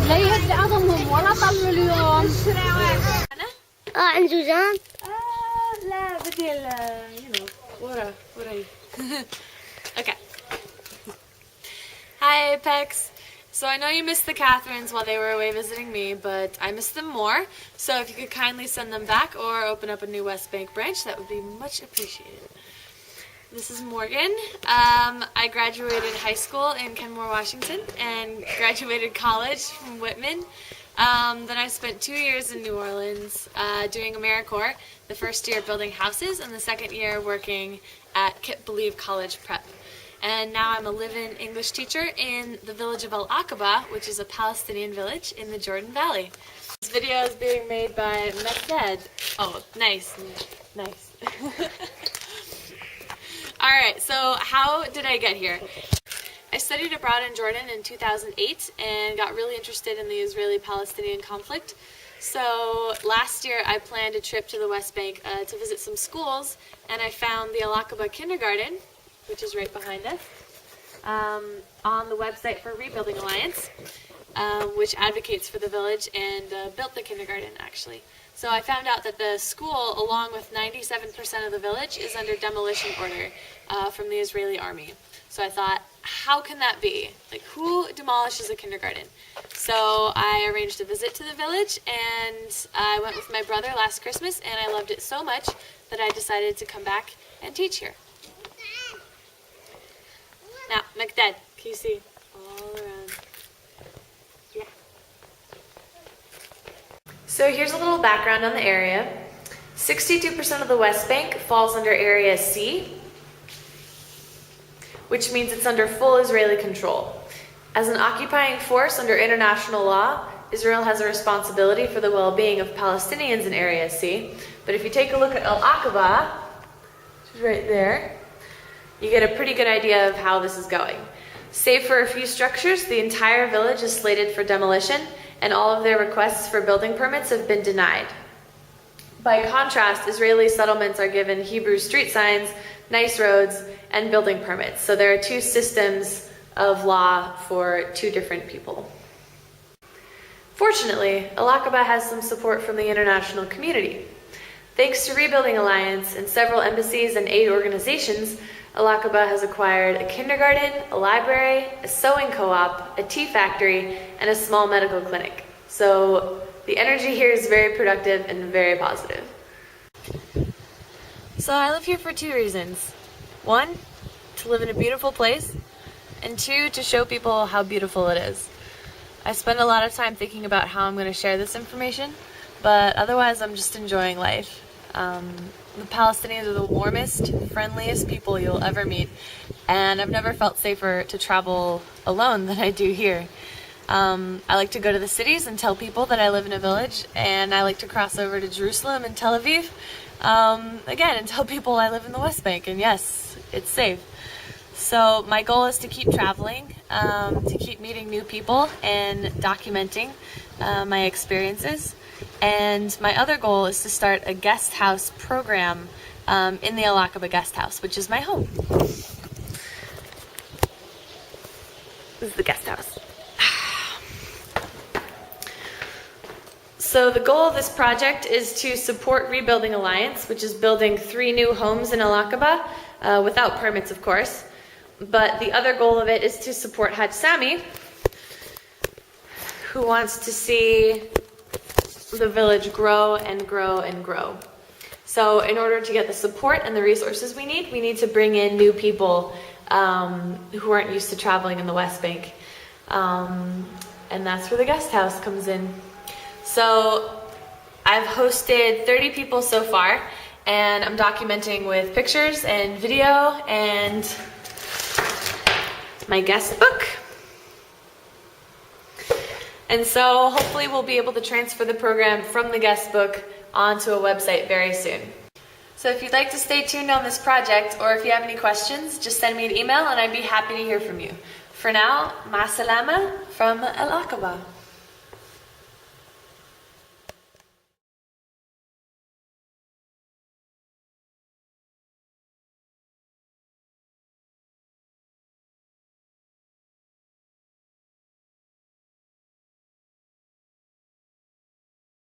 لا يهد عظمهم ولا طلعوا اليوم. عنزوزان. لا بدي وراي. Okay. Hi Apex. So I know you missed the Catherines while they were away visiting me, but I missed them more. So if you could kindly send them back or open up a new West Bank branch, that would be much appreciated. This is Morgan. I graduated high school in Kenmore, Washington, and graduated college from Whitman. Then I spent 2 years in New Orleans doing AmeriCorps, the first year building houses, and the second year working at Kip Believe College Prep. And now I'm a live-in English teacher in the village of Al Aqaba, which is a Palestinian village in the Jordan Valley. This video is being made by Mekdad. Oh, nice. Alright, so how did I get here? I studied abroad in Jordan in 2008 and got really interested in the Israeli-Palestinian conflict. So last year I planned a trip to the West Bank to visit some schools, and I found the Al Aqaba Kindergarten, which is right behind us, on the website for Rebuilding Alliance, which advocates for the village and built the kindergarten actually. So I found out that the school, along with 97% of the village, is under demolition order from the Israeli army. So I thought, how can that be? Like, who demolishes a kindergarten? So I arranged a visit to the village, and I went with my brother last Christmas, and I loved it so much that I decided to come back and teach here. Now, Mekdad, can you see all around? Yeah. So here's a little background on the area. 62% of the West Bank falls under Area C, which means it's under full Israeli control. As an occupying force under international law, Israel has a responsibility for the well-being of Palestinians in Area C. But if you take a look at Al Aqaba, which is right there, you get a pretty good idea of how this is going. Save for a few structures, the entire village is slated for demolition, and all of their requests for building permits have been denied. By contrast, Israeli settlements are given Hebrew street signs, nice roads, and building permits. So there are two systems of law for two different people. Fortunately, Al Aqaba has some support from the international community. Thanks to Rebuilding Alliance and several embassies and aid organizations, Al Aqaba has acquired a kindergarten, a library, a sewing co-op, a tea factory, and a small medical clinic. So the energy here is very productive and very positive. So I live here for two reasons. One, to live in a beautiful place, and two, to show people how beautiful it is. I spend a lot of time thinking about how I'm going to share this information, but otherwise I'm just enjoying life. The Palestinians are the warmest, friendliest people you'll ever meet, and I've never felt safer to travel alone than I do here. I like to go to the cities and tell people that I live in a village, and I like to cross over to Jerusalem and Tel Aviv, again, and tell people I live in the West Bank, and yes, it's safe. So my goal is to keep traveling, to keep meeting new people and documenting my experiences. And my other goal is to start a guest house program in the Al Aqaba guest house, which is my home. This is the guest house. So the goal of this project is to support Rebuilding Alliance, which is building 3 new homes in Al Aqaba, without permits, of course. But the other goal of it is to support Haj Sami, who wants to see the village grow and grow and grow. So in order to get the support and the resources we need to bring in new people who aren't used to traveling in the West Bank. And that's where the guest house comes in. So I've hosted 30 people so far, and I'm documenting with pictures and video and my guest book. And so hopefully we'll be able to transfer the program from the guest book onto a website very soon. So if you'd like to stay tuned on this project, or if you have any questions, just send me an email and I'd be happy to hear from you. For now, ma salama from Al Aqaba.